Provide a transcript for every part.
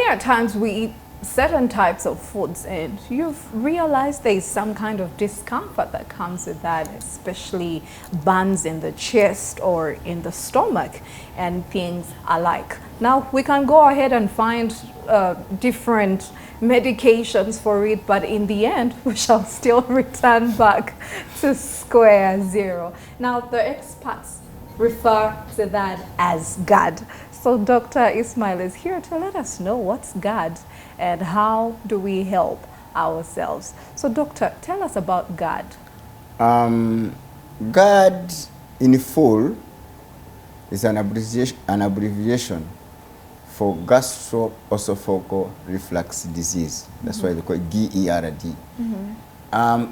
at times we eat certain types of foods and you've realized there's some kind of discomfort that comes with that, especially burns in the chest or in the stomach and things alike. Now we can go ahead and find different medications for it, but in the end we shall still return back to square zero. Now the experts refer to that as GERD. So Dr. Ismail is here to let us know what's GERD and how do we help ourselves. So doctor, tell us about GERD. GERD in full is an abbreviation for gastroesophageal reflux disease. That's why they call it GERD.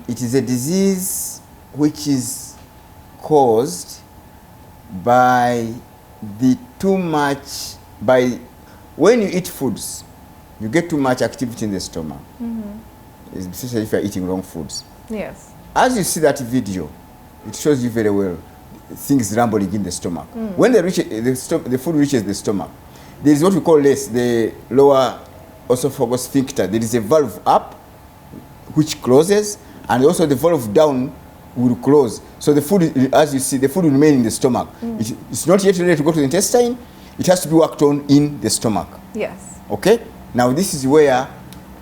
It is a disease which is caused by when you eat foods, you get too much activity in the stomach, especially if you're eating wrong foods. Yes. As you see that video, it shows you very well things rambling in the stomach. When the food reaches the stomach, there is what we call the lower esophageal sphincter. There is a valve up which closes, and also the valve down will close. So the food, as you see, the food will remain in the stomach. It's not yet ready to go to the intestine. It has to be worked on in the stomach. Yes. Okay? Now this is where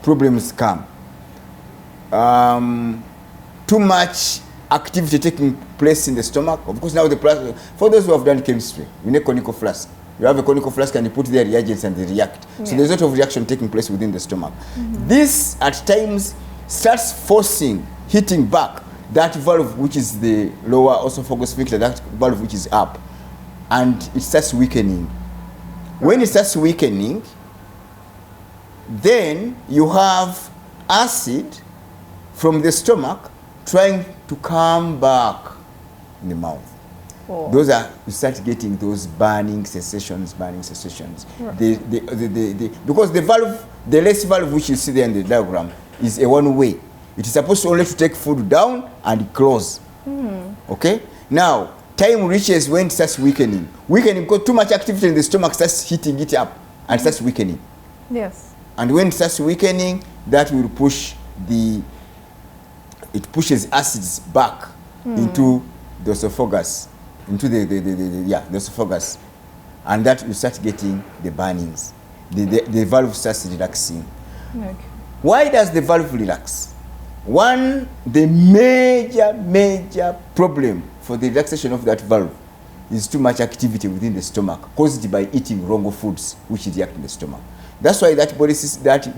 problems come. Too much activity taking place in the stomach. Of course, now for those who have done chemistry, you need conical flask. You have a conical flask and you put their reagents and they react. So there's a lot of reaction taking place within the stomach. This at times starts forcing, hitting back that valve which is the lower esophageal sphincter, that valve which is up, and it starts weakening. When it starts weakening, then you have acid from the stomach trying to come back in the mouth. Those are, you start getting those burning sensations. Right. Because the valve, the less valve which you see there in the diagram is a one way. It is supposed to only to take food down and close. Okay? Now, time reaches when it starts weakening. Weakening because too much activity in the stomach starts heating it up and starts weakening. Yes. And when it starts weakening, that will push it pushes acids back into the esophagus, into the esophagus, and that you start getting the burnings. The valve starts relaxing. Okay. Why does the valve relax? One, the major problem for the relaxation of that valve is too much activity within the stomach, caused by eating wrong foods which react in the stomach. That's why that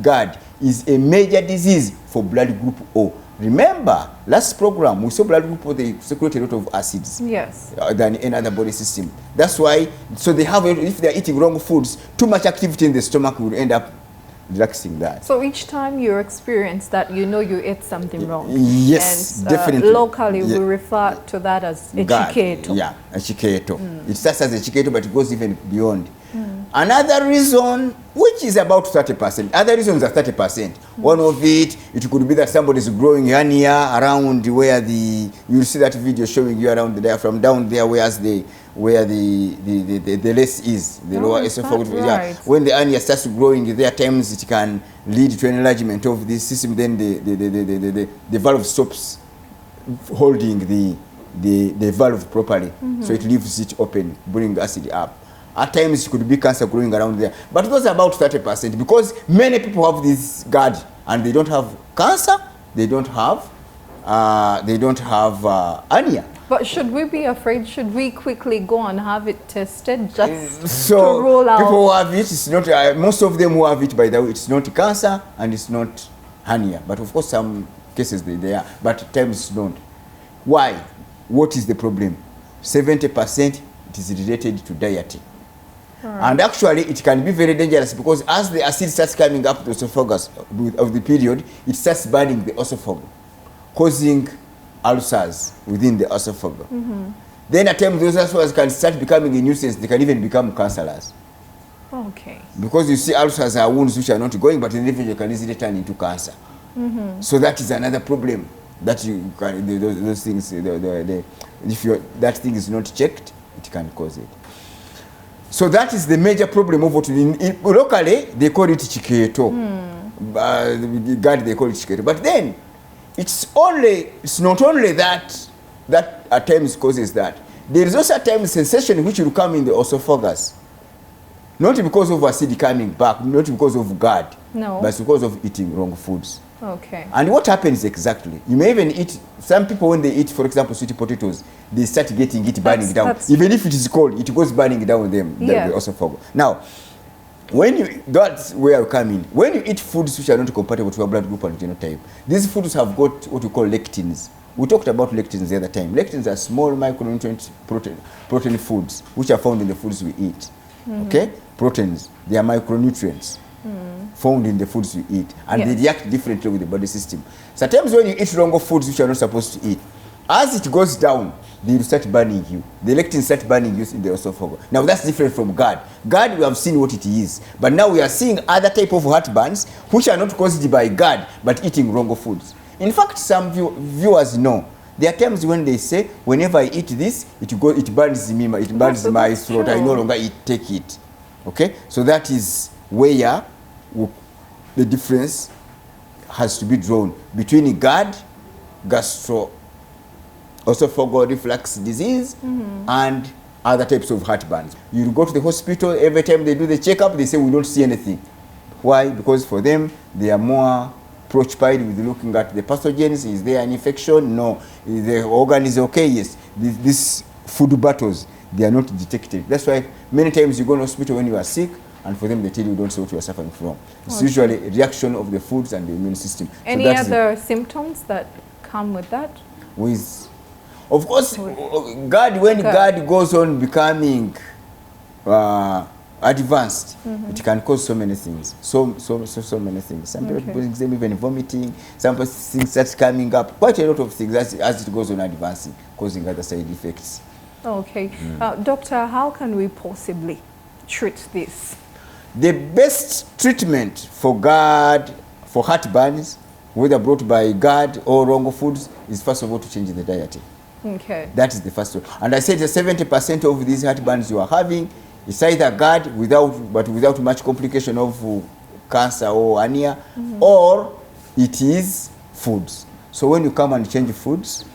GERD is a major disease for blood group O. Remember, last program we saw blood group O, they secrete a lot of acids. Yes. Than any other body system. That's why, so they have, if they're eating wrong foods, too much activity in the stomach will end up relaxing that. So each time you experience that, you know you ate something wrong. Yes, and, definitely. Locally, we refer to that as a chiketo. Yeah, a chiketo. It starts as a chiketo, but it goes even beyond. Another reason, which is about 30%, other reasons are 30%. One of it could be that somebody is growing hernia around where you'll see that video showing you around the diaphragm, down there where the less is, the lower esophagus. Right. Yeah. When the hernia starts growing, there are times it can lead to an enlargement of the system, then the valve stops holding the valve properly. So it leaves it open, bringing acid up. At times it could be cancer growing around there. But those are about 30%, because many people have this GERD and they don't have cancer, they don't have hernia. But should we be afraid? Should we quickly go and have it tested just to rule out? People who have it, it's not, most of them who have it, by the way, it's not cancer and it's not hernia. But of course some cases they are, but at times it's not. Why? What is the problem? 70% it is related to dieting. And actually it can be very dangerous, because as the acid starts coming up the esophagus of the period, it starts burning the esophagus, causing ulcers within the esophagus. Then at times those ulcers can start becoming a nuisance. They can even become cancerous. Okay. Because you see, ulcers are wounds which are not going, but in the future can easily turn into cancer. So that is another problem that you can, those things, if that thing is not checked, it can cause it. So that is the major problem of what locally they call it chiketo. GERD they call it chiketo. But then it's not only that at times causes that. There is also at times sensation which will come in the esophagus. Not because of acid coming back, not because of GERD, no, but because of eating wrong foods. Okay. And what happens exactly? You may even eat, some people when they eat, for example, sweet potatoes, they start getting it burning down. Even if it is cold, it goes burning down with them, the esophagus. Now, that's where I come in. When you eat foods which are not compatible to your blood group and genotype, these foods have got what we call lectins. We talked about lectins the other time. Lectins are small micronutrient protein foods which are found in the foods we eat. Okay? Proteins, they are micronutrients found in the foods you eat, and they react differently with the body system. Sometimes when you eat wrong foods which you are not supposed to eat, as it goes down, they will start burning you. The lectins start burning you in the esophagus. Now that's different from GERD. GERD, we have seen what it is, but now we are seeing other type of heartburns which are not caused by GERD but eating wrong foods. In fact, some viewers know. There are times when they say, whenever I eat this, it burns me, it burns my throat. I no longer take it. Okay, so that is where the difference has to be drawn between GERD, gastroesophageal reflux disease, and other types of heartburns. You go to the hospital, every time they do the checkup, they say we don't see anything. Why? Because for them, they are more preoccupied with looking at the pathogens. Is there an infection? No. Is the organ is okay? Yes. These food battles, they are not detected. That's why many times you go to the hospital when you are sick, and for them they tell you don't say what you are suffering from. It's usually a reaction of the foods and the immune system. Any other symptoms that come with that? Of course, GERD, when GERD goes on becoming advanced, it can cause so many things. So many things. Some people even vomiting, some things start coming up. Quite a lot of things as it goes on advancing, causing other side effects. Okay. Doctor, how can we possibly treat this? The best treatment for GERD, for heartburns, whether brought by GERD or wrong foods, is first of all to change the diet. Okay. That is the first one. And I said that 70% of these heartburns you are having is either GERD without much complication of cancer or hernia, or it is foods. So when you come and change foods,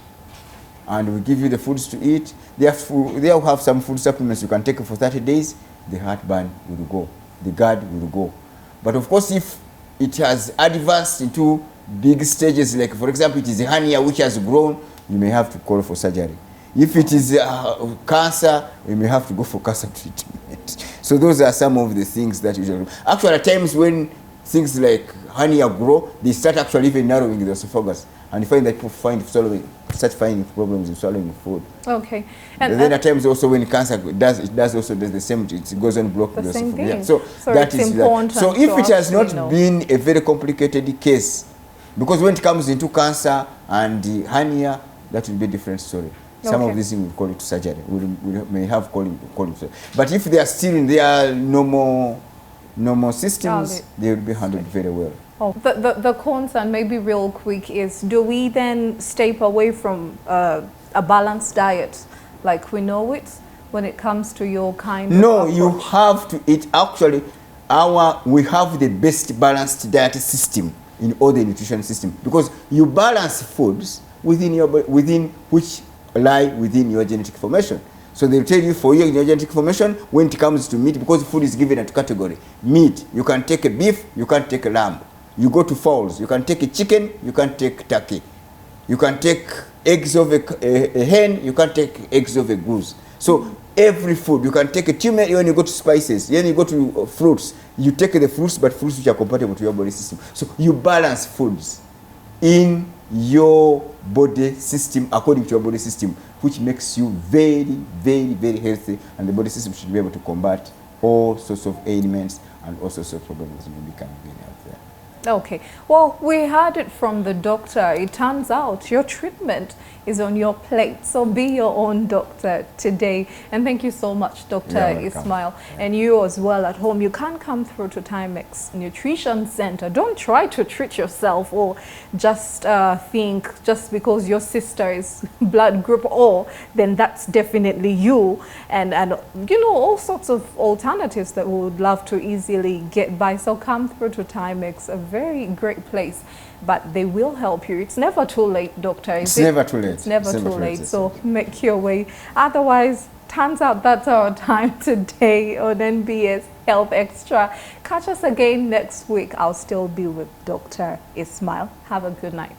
and we give you the foods to eat, they'll have some food supplements you can take for 30 days, the heartburn will go, the GERD will go. But of course, if it has advanced into big stages, like for example, it is a hernia which has grown, you may have to call for surgery. If it is cancer, you may have to go for cancer treatment. So those are some of the things that usually. Actually, at times when things like hernia grow, they start actually even narrowing the esophagus, and you find that people start finding problems in swallowing food. Okay. And then at times also when cancer does the same. It goes on blocking the esophagus. Yeah. So that is that. So if it has not been a very complicated case, because when it comes into cancer and the hernia, that will be a different story. Some of these things we call it surgery. We may have call it. But if they are still in their normal systems, they will be handled very well. Oh, the concern, maybe real quick, is do we then step away from a balanced diet like we know it when it comes to your kind of approach? You have to eat. Actually, we have the best balanced diet system in all the nutrition system, because you balance foods within which lie within your genetic formation. So they'll tell you for your genetic formation, when it comes to meat, because food is given at category. Meat, you can take a beef, you can't take a lamb. You go to fowls, you can take a chicken, you can't take turkey. You can take eggs of a hen, you can't take eggs of a goose. So every food, you can take a turmeric. When you go to spices, then you go to fruits, you take the fruits, but fruits which are compatible to your body system. So you balance foods in your body system according to your body system, which makes you very, very, very healthy, and the body system should be able to combat all sorts of ailments and all sorts of problems that may be coming out there. Okay, well, we heard it from the doctor. It turns out your treatment is on your plate, so be your own doctor today. And thank you so much, Dr. Ismail. And you as well at home, you can't come through to Timex Nutrition Center. Don't try to treat yourself or just think just because your sister is blood group O, then that's definitely you. And you know, all sorts of alternatives that we would love to easily get by. So come through to Timex, a very great place, but they will help you. It's never too late, doctor. It's never too late. It's never too late. So make your way. Otherwise, turns out that's our time today on NBS Health Extra. Catch us again next week. I'll still be with Dr. Ismail. Have a good night.